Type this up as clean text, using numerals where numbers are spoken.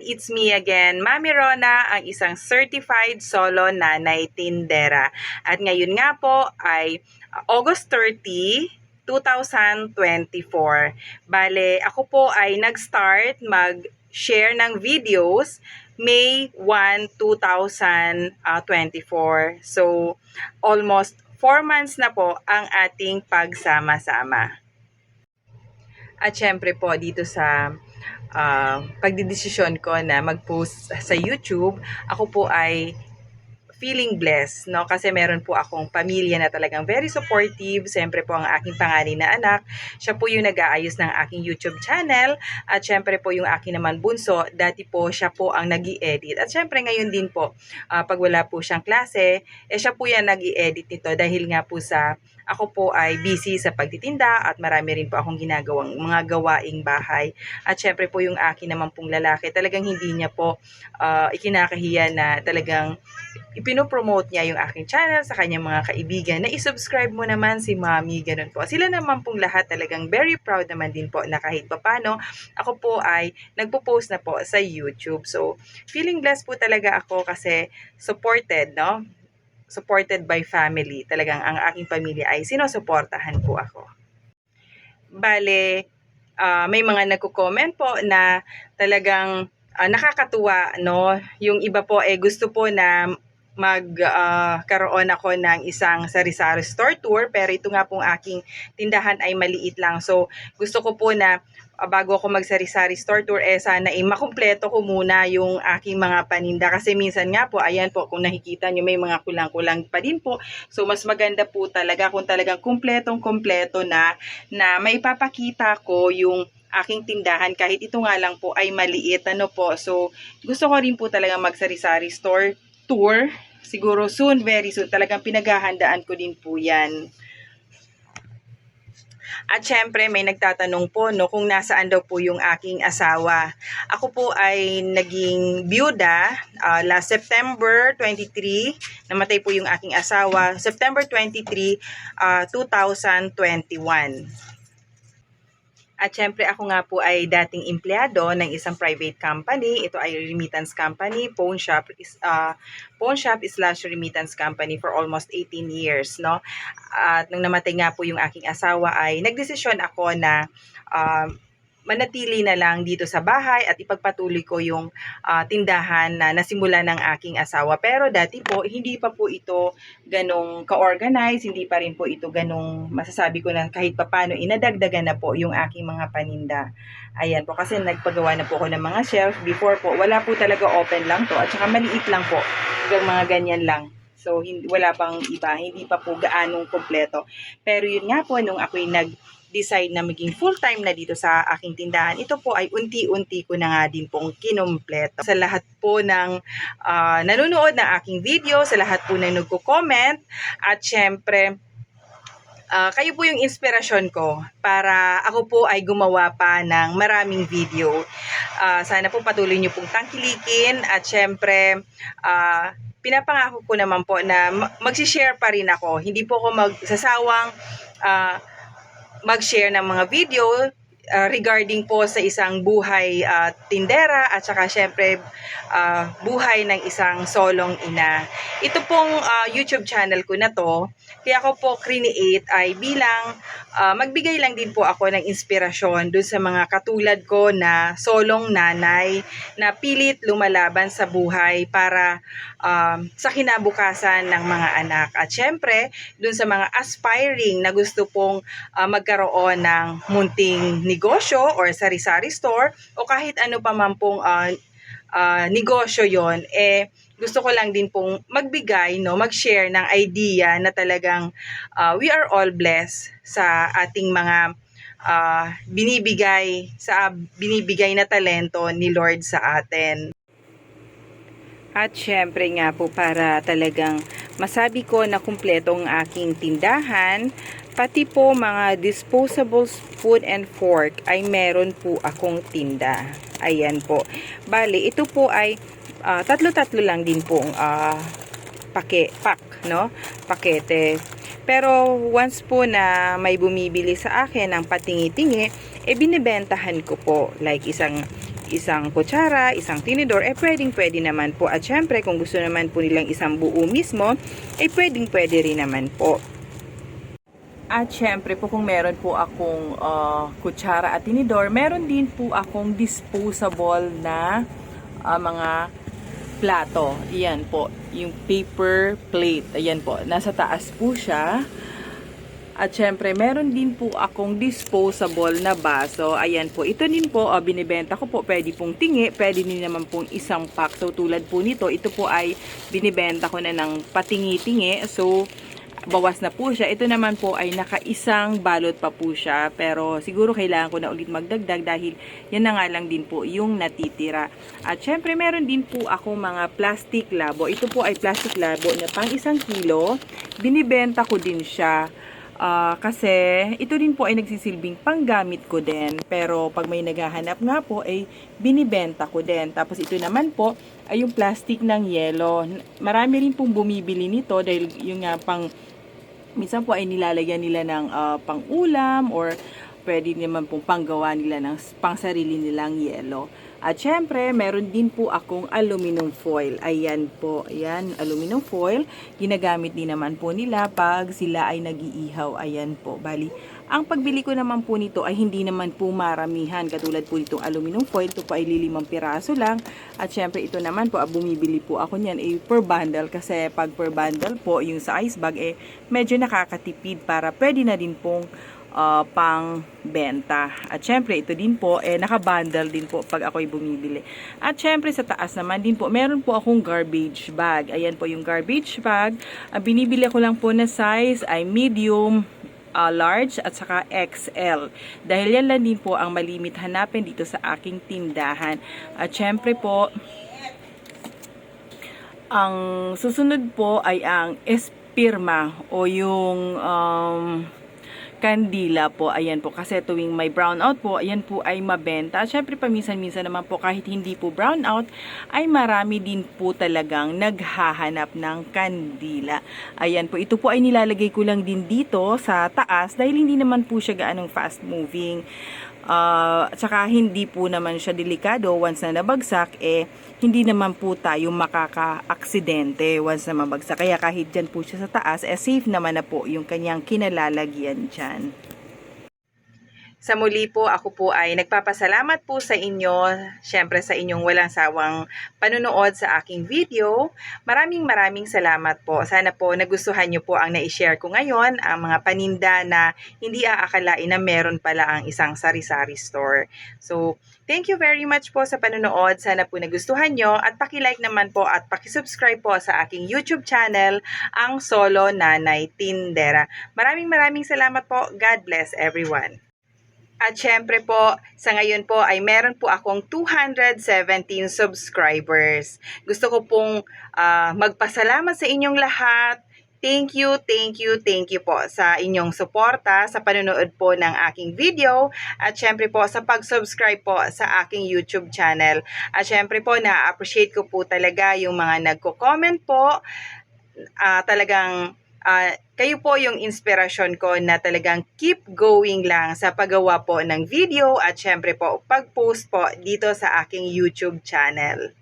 it's me again, Mami Rona, ang isang certified solo nanay tindera. At ngayon nga po ay August 30, 2024. Bale, ako po ay nag-start mag-share ng videos May 1, 2024. So, almost 4 months na po ang ating pagsama-sama. At syempre po dito sa pagdidesisyon ko na mag-post sa YouTube, ako po ay feeling blessed, no? Kasi meron po akong pamilya na talagang very supportive. Siyempre po ang aking panganay na anak, siya po yung nag-aayos ng aking YouTube channel. At siyempre po yung aking naman bunso, dati po siya po ang nag-i-edit. At siyempre ngayon din po, pag wala po siyang klase, siya po yan nag-i-edit nito dahil nga po sa ako po ay busy sa pagtitinda at marami rin po akong ginagawang mga gawaing bahay. At syempre po yung akin naman pong lalaki, talagang hindi niya po ikinakahiya na talagang ipinopromote niya yung aking channel sa kanyang mga kaibigan na isubscribe mo naman si Mami, ganun po. Sila naman pong lahat talagang very proud naman din po na kahit papano ako po ay nagpo-post na po sa YouTube. So, feeling blessed po talaga ako kasi supported, no? Supported by family. Talagang ang aking pamilya ay sinusuportahan po ako. Bale, may mga nagko-comment po na talagang nakakatuwa, no? Yung iba po gusto po na magkaroon ako ng isang sari-sari store tour, pero ito nga pong aking tindahan ay maliit lang. So, gusto ko po na bago ako mag-sari-sari store tour, sana makumpleto ko muna yung aking mga paninda. Kasi minsan nga po, ayan po, kung nakikita nyo, may mga kulang-kulang pa din po. So, mas maganda po talaga kung talagang kumpletong-kumpleto na maipapakita ko yung aking tindahan. Kahit ito nga lang po ay maliit, ano po. So, gusto ko rin po talaga mag-sari-sari store tour. Siguro soon, very soon. Talagang pinaghahandaan ko din po yan. At syempre, may nagtatanong po, no, kung nasaan daw po yung aking asawa. Ako po ay naging byuda last September 23. Namatay po yung aking asawa. September 23, 2021. At syempre ako nga po ay dating empleyado ng isang private company. Ito ay remittance company, pawn shop / remittance company for almost 18 years, no? At nung namatay nga po yung aking asawa ay nagdesisyon ako na manatili na lang dito sa bahay at ipagpatuloy ko yung tindahan na nasimula ng aking asawa. Pero dati po, hindi pa po ito ganong ka-organize, hindi pa rin po ito ganong masasabi ko na kahit papano inadagdagan na po yung aking mga paninda. Ayan po, kasi nagpagawa na po ako ng mga shelf. Before po, wala po talaga, open lang to at saka maliit lang po, hanggang mga ganyan lang. So, wala pang iba, hindi pa po gaanong kompleto. Pero yun nga po, nung ako'y decide na maging full-time na dito sa aking tindahan, ito po ay unti-unti ko na nga din pong kinumpleto. Sa lahat po ng nanonood ng aking video, sa lahat po ng nagko-comment, at syempre, kayo po yung inspirasyon ko para ako po ay gumawa pa ng maraming video. Sana po patuloy nyo pong tangkilikin at syempre, pinapangako ko naman po na mag-share pa rin ako. Hindi po ako magsasawang mag-share ng mga video regarding po sa isang buhay tindera at saka syempre buhay ng isang solong ina. Ito pong YouTube channel ko na to, kaya ako po create ay bilang magbigay lang din po ako ng inspirasyon dun sa mga katulad ko na solong nanay na pilit lumalaban sa buhay para sa kinabukasan ng mga anak. At syempre, dun sa mga aspiring na gusto pong magkaroon ng munting negosyo or sari-sari store o kahit ano pa man pong negosyo yon, gusto ko lang din pong magbigay, no, mag-share ng idea na talagang we are all blessed sa ating mga binibigay na talento ni Lord sa atin. At syempre nga po, para talagang masabi ko na kumpleto ang aking tindahan, pati po mga disposable spoon and fork ay meron po akong tinda. Ayan po. Bali, ito po ay tatlo-tatlo lang din pong pakete. Pero once po na may bumibili sa akin ng patingi-tingi, binibentahan ko po. Like isang isang kutsara, isang tinidor, pwedeng-pwede naman po. At syempre, kung gusto naman po nilang isang buo mismo, pwedeng-pwede rin naman po. At syempre po kung meron po akong kutsara at tinidor, meron din po akong disposable na mga plato. Ayan po, yung paper plate. Ayan po, nasa taas po siya. At syempre, meron din po akong disposable na baso. Ayan po, ito din po, binibenta ko po. Pwede pong tingi, pwede din naman pong isang pack. So, tulad po nito, ito po ay binibenta ko na ng patingi-tingi. So, bawas na po siya. Ito naman po ay nakaisang balot pa po siya. Pero siguro kailangan ko na ulit magdagdag dahil yan na nga lang din po yung natitira. At syempre meron din po ako mga plastic labo. Ito po ay plastic labo na pang 1 kilo. Binibenta ko din siya. Kasi ito din po ay nagsisilbing panggamit ko din. Pero pag may naghahanap nga po ay binibenta ko din. Tapos ito naman po ay yung plastic ng yelo. Marami rin pong bumibili nito dahil yung nga minsan po ay nilalagyan nila ng pang-ulam or pwede naman pong panggawa nila ng pang-sarili nilang yelo. At syempre, meron din po akong aluminum foil. Ayan po, ayan, aluminum foil. Ginagamit din naman po nila pag sila ay nag-iihaw. Ayan po, bali. Ang pagbili ko naman po nito ay hindi naman po maramihan. Katulad po nitong aluminum foil, ito po ay 5 piraso lang. At syempre, ito naman po, bumibili po ako niyan per bundle. Kasi pag per bundle po, yung sa ice bag, medyo nakakatipid para pwede na din pong pang benta. At syempre ito din po naka-bundle din po pag ako'y bumibili. At syempre sa taas naman din po meron po akong garbage bag. Ayan po yung garbage bag. Binibili ko lang po na size ay medium, large at saka XL. Dahil yan lang din po ang malimit hanapin dito sa aking tindahan. At syempre po ang susunod po ay ang Espirma o yung kandila po. Ayan po, kasi tuwing may brownout po, ayan po ay mabenta. Syempre paminsan-minsan naman po kahit hindi po brownout, ay marami din po talagang naghahanap ng kandila. Ayan po, ito po ay nilalagay ko lang din dito sa taas dahil hindi naman po siya gaanong fast moving. Tsaka hindi po naman siya delikado once na nabagsak, hindi naman po tayo makaka-aksidente once na mabagsak. Kaya kahit dyan po siya sa taas, safe naman na po yung kanyang kinalalagyan dyan. Sa muli po, ako po ay nagpapasalamat po sa inyo, syempre sa inyong walang sawang panunood sa aking video. Maraming salamat po. Sana po nagustuhan nyo po ang na-share ko ngayon, ang mga paninda na hindi aakalain na meron pala ang isang sari-sari store. So, thank you very much po sa panunood. Sana po nagustuhan nyo at paki-like naman po at paki-subscribe po sa aking YouTube channel, ang Solo Nanay Tindera. Maraming salamat po. God bless everyone. At syempre po, sa ngayon po ay meron po akong 217 subscribers. Gusto ko pong magpasalamat sa inyong lahat. Thank you po sa inyong suporta, sa panonood po ng aking video, at syempre po sa pag-subscribe po sa aking YouTube channel. At syempre po, na-appreciate ko po talaga yung mga nagko-comment po. Talagang kayo po yung inspirasyon ko na talagang keep going lang sa paggawa po ng video at syempre po pag-post po dito sa aking YouTube channel.